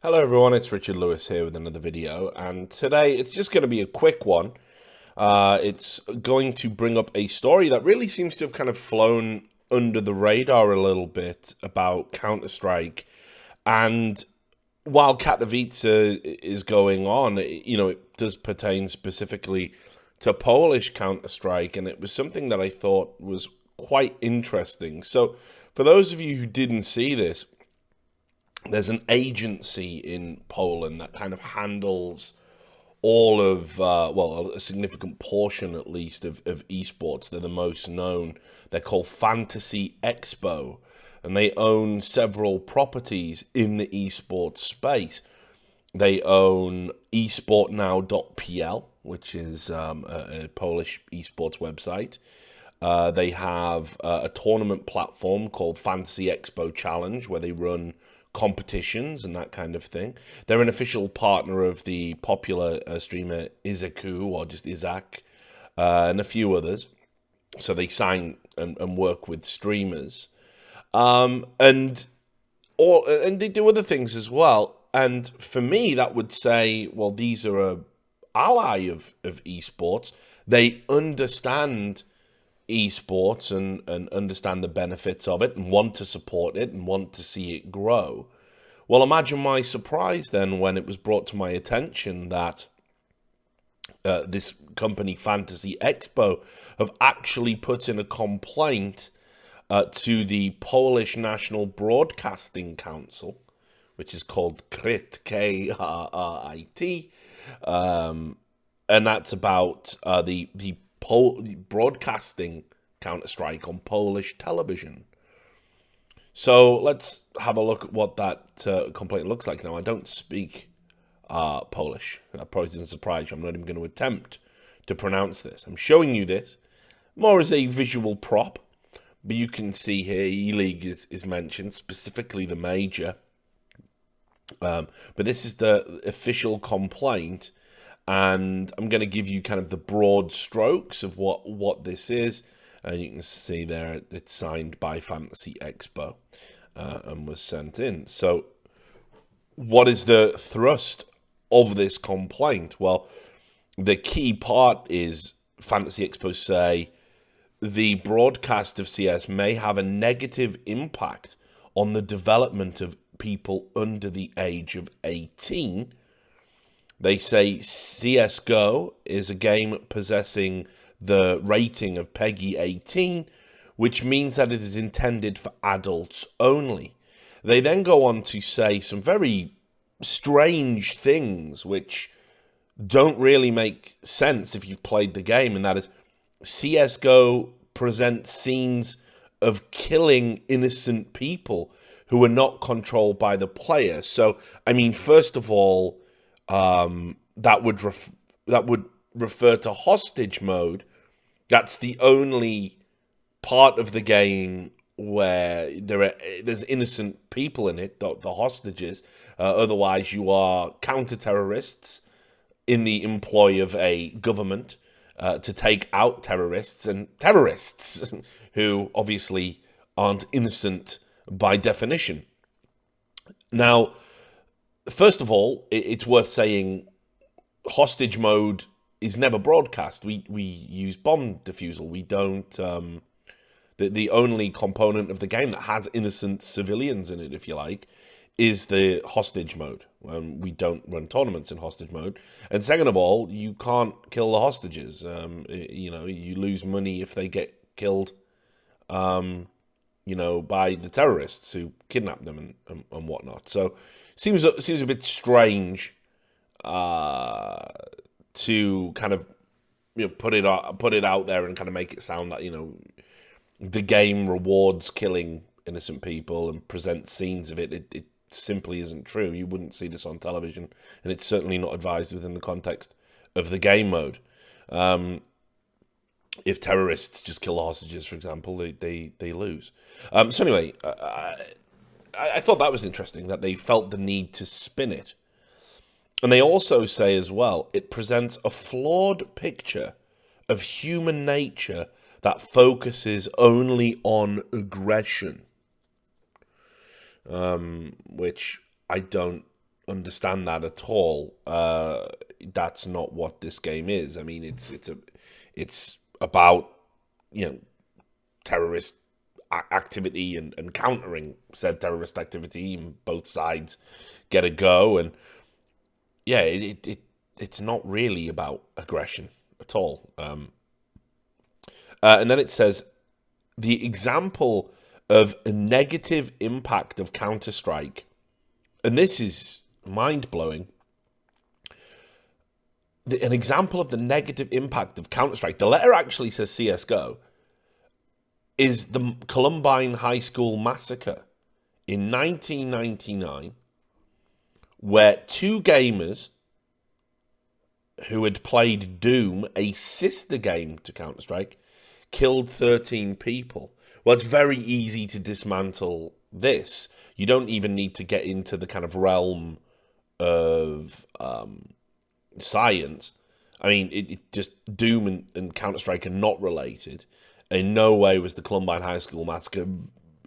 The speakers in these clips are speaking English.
Hello everyone, it's Richard Lewis here with another video, and today it's just going to be a quick one. It's going to bring up a story that really seems to have kind of flown under the radar a little bit about Counter-Strike. And while Katowice is going on, it does pertain specifically to Polish Counter-Strike, and it was something that I thought was quite interesting. So for those of you who didn't see this, there's an agency in Poland that kind of handles all of, a significant portion at least of esports. They're the most known. They're called Fantasy Expo, and they own several properties in the esports space. They own esportnow.pl, which is a Polish esports website. They have a tournament platform called Fantasy Expo Challenge, where they run competitions and that kind of thing. They're an official partner of the popular streamer Izaku, or just Izak, and a few others. So they sign and work with streamers, and they do other things as well. And for me, that would say, well, these are a ally of esports. They understand esports and understand the benefits of it and want to support it and want to see it grow. Well, imagine my surprise then when it was brought to my attention that this company, Fantasy Expo, have actually put in a complaint to the Polish National Broadcasting Council, which is called KRIT, K-R-R-I-T, and that's about the broadcasting Counter-Strike on Polish television. So let's have a look at what that complaint looks like. Now, I don't speak Polish. That probably doesn't surprise you. I'm not even going to attempt to pronounce this. I'm showing you this more as a visual prop, but you can see here E-League is mentioned, specifically the major. But this is the official complaint, and I'm going to give you kind of the broad strokes of what this is. And you can see there it's signed by Fantasy Expo and was sent in. So what is the thrust of this complaint? Well, the key part is Fantasy Expo say the broadcast of CS may have a negative impact on the development of people under the age of 18. They say CSGO is a game possessing the rating of PEGI 18, which means that it is intended for adults only. They then go on to say some very strange things which don't really make sense if you've played the game, and that is CSGO presents scenes of killing innocent people who are not controlled by the player. So, I mean, first of all, that would refer to hostage mode. That's the only part of the game where there's innocent people in it, the hostages. Otherwise, you are counter-terrorists in the employ of a government to take out terrorists, and terrorists who obviously aren't innocent by definition. Now, first of all, it's worth saying hostage mode is never broadcast. We use bomb defusal. We don't. The only component of the game that has innocent civilians in it, if you like, is the hostage mode. We don't run tournaments in hostage mode. And second of all, you can't kill the hostages. You lose money if they get killed. By the terrorists who kidnap them and whatnot. So seems a bit strange to kind of put it out there and kind of make it sound that the game rewards killing innocent people and presents scenes of it. It simply isn't true. You wouldn't see this on television, and it's certainly not advised within the context of the game mode. If terrorists just kill the hostages, for example, they lose. So anyway, I thought that was interesting that they felt the need to spin it. And they also say as well, it presents a flawed picture of human nature that focuses only on aggression. Which I don't understand that at all. That's not what this game is. I mean, it's about, you know, terrorist activity and countering said terrorist activity, and both sides get a go. And yeah, it's not really about aggression at all. And then it says the example of a negative impact of Counter-Strike, and this is mind-blowing. An example of the negative impact of Counter-Strike, the letter actually says CSGO, is the Columbine High School massacre in 1999, where two gamers who had played Doom, a sister game to Counter-Strike, killed 13 people. Well, it's very easy to dismantle this. You don't even need to get into the kind of realm of science. I mean, it just Doom and Counter-Strike are not related. In no way was the Columbine High School massacre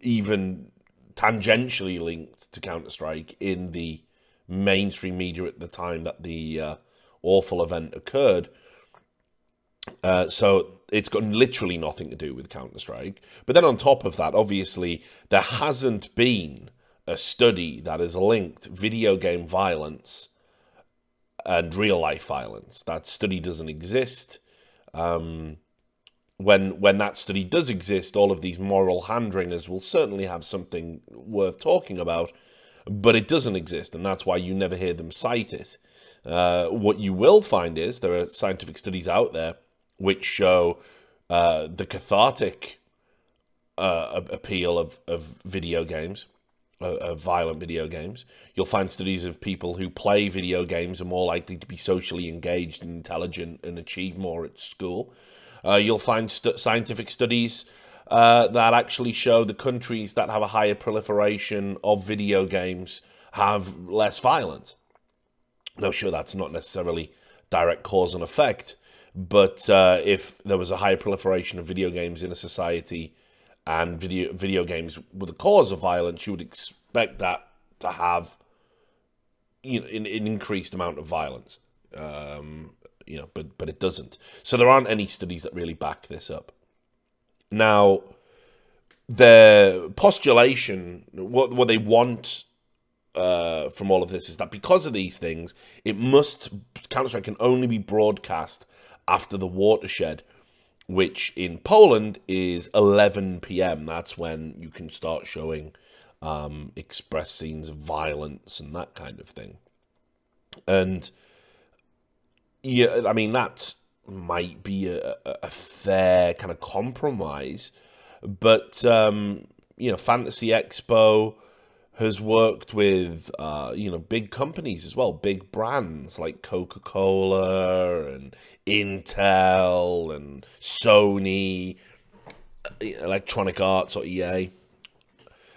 even tangentially linked to Counter-Strike in the mainstream media at the time that the awful event occurred. So it's got literally nothing to do with Counter-Strike. But then on top of that, obviously, there hasn't been a study that has linked video game violence and real-life violence. That study doesn't exist. When that study does exist, all of these moral hand-wringers will certainly have something worth talking about, but it doesn't exist, and that's why you never hear them cite it. What you will find is there are scientific studies out there which show the cathartic appeal of video games, of violent video games. You'll find studies of people who play video games are more likely to be socially engaged and intelligent and achieve more at school. You'll find scientific studies that actually show the countries that have a higher proliferation of video games have less violence. Now, sure, that's not necessarily direct cause and effect, but if there was a higher proliferation of video games in a society and video games were the cause of violence, you would expect that to have, you know, an increased amount of violence. But it doesn't. So there aren't any studies that really back this up. Now, the postulation, what they want from all of this is that because of these things, Counter-Strike can only be broadcast after the watershed, which in Poland is 11 p.m. That's when you can start showing express scenes of violence and that kind of thing. And yeah, I mean, that might be a fair kind of compromise, but Fantasy Expo has worked with big companies as well, big brands like Coca-Cola and Intel and Sony, Electronic Arts or EA.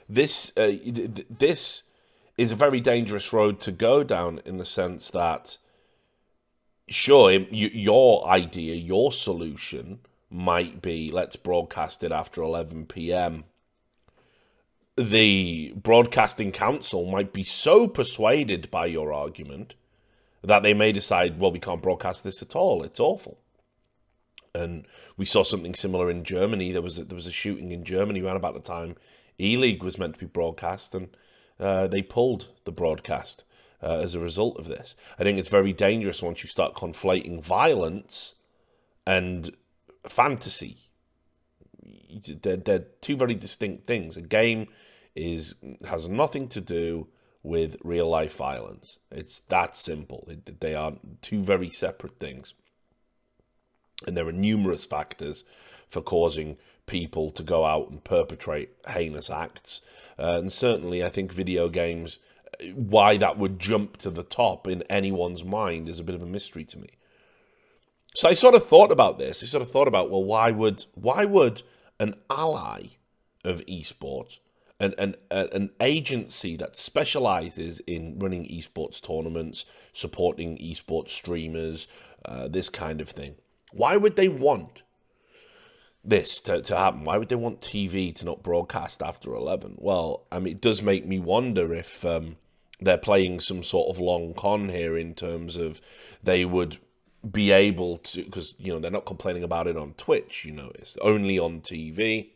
This is a very dangerous road to go down, in the sense that, sure, your idea, your solution might be, let's broadcast it after 11 p.m. The Broadcasting Council might be so persuaded by your argument that they may decide, well, we can't broadcast this at all. It's awful. And we saw something similar in Germany. There was a shooting in Germany around about the time E-League was meant to be broadcast, and they pulled the broadcast as a result of this. I think it's very dangerous once you start conflating violence and fantasy. They're two very distinct things. A game has nothing to do with real life violence. It's that simple. They are two very separate things. And there are numerous factors for causing people to go out and perpetrate heinous acts. And certainly I think video games, why that would jump to the top in anyone's mind is a bit of a mystery to me. So I sort of thought about this. I sort of thought about, well, why would an ally of esports, an agency that specializes in running esports tournaments, supporting esports streamers, this kind of thing, why would they want this to happen? Why would they want TV to not broadcast after 11? Well, I mean, it does make me wonder if they're playing some sort of long con here in terms of they would be able to, because, you know, they're not complaining about it on Twitch, you know, it's only on TV.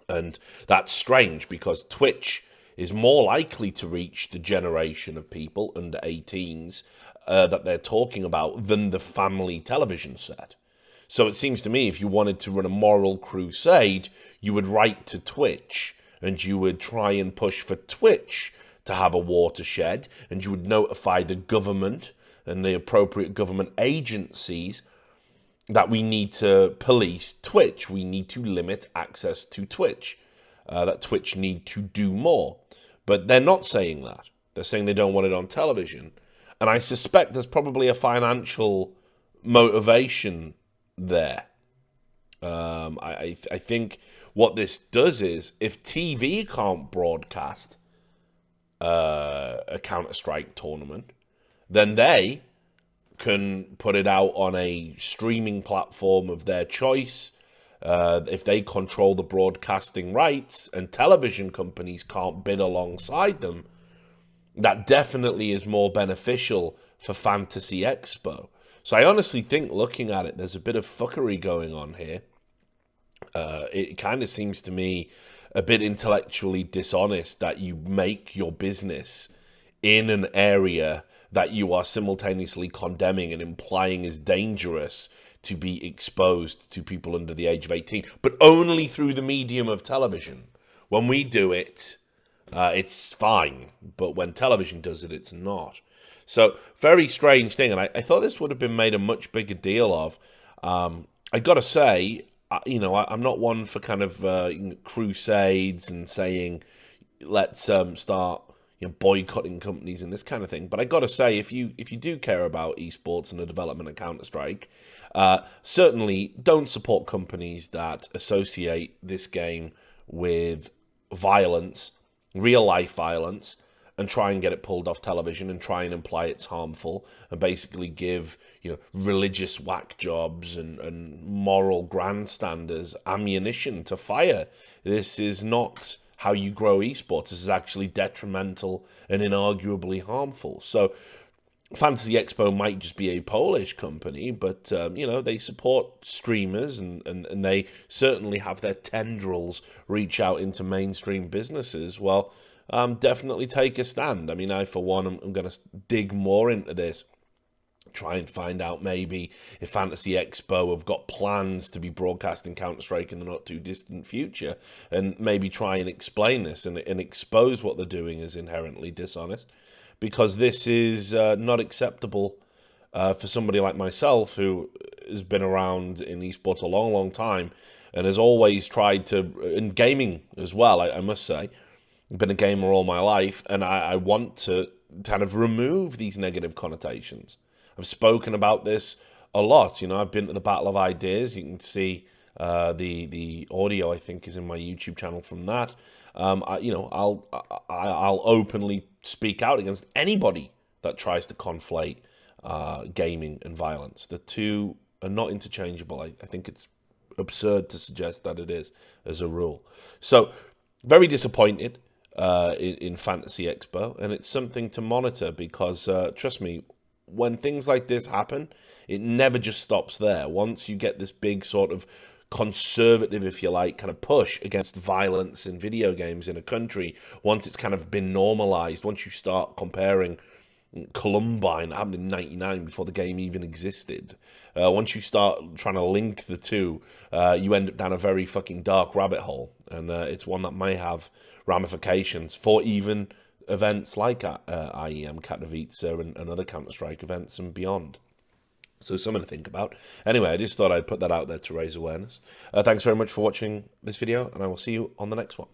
And that's strange because Twitch is more likely to reach the generation of people under 18s that they're talking about than the family television set. So it seems to me if you wanted to run a moral crusade, you would write to Twitch and you would try and push for Twitch to have a watershed, and you would notify the government and the appropriate government agencies that we need to police Twitch. We need to limit access to Twitch, that Twitch need to do more. But they're not saying that. They're saying they don't want it on television. And I suspect there's probably a financial motivation there. I think what this does is, if TV can't broadcast a Counter-Strike tournament, then they can put it out on a streaming platform of their choice. If they control the broadcasting rights and television companies can't bid alongside them, that definitely is more beneficial for Fantasy Expo. So I honestly think, looking at it, there's a bit of fuckery going on here. It kind of seems to me a bit intellectually dishonest that you make your business in an area that you are simultaneously condemning and implying is dangerous to be exposed to people under the age of 18, but only through the medium of television. When we do it, it's fine, but when television does it, it's not. So, very strange thing, and I thought this would have been made a much bigger deal of. I gotta say, you know, I'm not one for kind of crusades and saying, let's start, you know, boycotting companies and this kind of thing. But I gotta say, if you do care about esports and the development of Counter-Strike, certainly don't support companies that associate this game with violence, real life violence, and try and get it pulled off television and try and imply it's harmful and basically give, you know, religious whack jobs and moral grandstanders ammunition to fire. This is not how you grow esports. This is actually detrimental and inarguably harmful. So Fantasy Expo might just be a Polish company, but, you know, they support streamers and they certainly have their tendrils reach out into mainstream businesses. Well, definitely take a stand. I mean, I, for one, I'm going to dig more into this, try and find out maybe if Fantasy Expo have got plans to be broadcasting Counter-Strike in the not-too-distant future, and maybe try and explain this and expose what they're doing as inherently dishonest, because this is not acceptable for somebody like myself who has been around in esports a long, long time and has always tried to, in gaming as well, I must say, I've been a gamer all my life, and I want to kind of remove these negative connotations. I've spoken about this a lot. You know, I've been to the Battle of Ideas. You can see the audio, I think, is in my YouTube channel from that. I'll openly speak out against anybody that tries to conflate gaming and violence. The two are not interchangeable. I think it's absurd to suggest that it is, as a rule. So, very disappointed in Fantasy Expo, and it's something to monitor because, trust me, when things like this happen, it never just stops there. Once you get this big sort of conservative, if you like, kind of push against violence in video games in a country, once it's kind of been normalized, once you start comparing Columbine, that happened in '99 before the game even existed, once you start trying to link the two, you end up down a very fucking dark rabbit hole, and it's one that may have ramifications for even events like IEM, Katowice, and other Counter-Strike events and beyond. So something to think about. Anyway, I just thought I'd put that out there to raise awareness. Thanks very much for watching this video, and I will see you on the next one.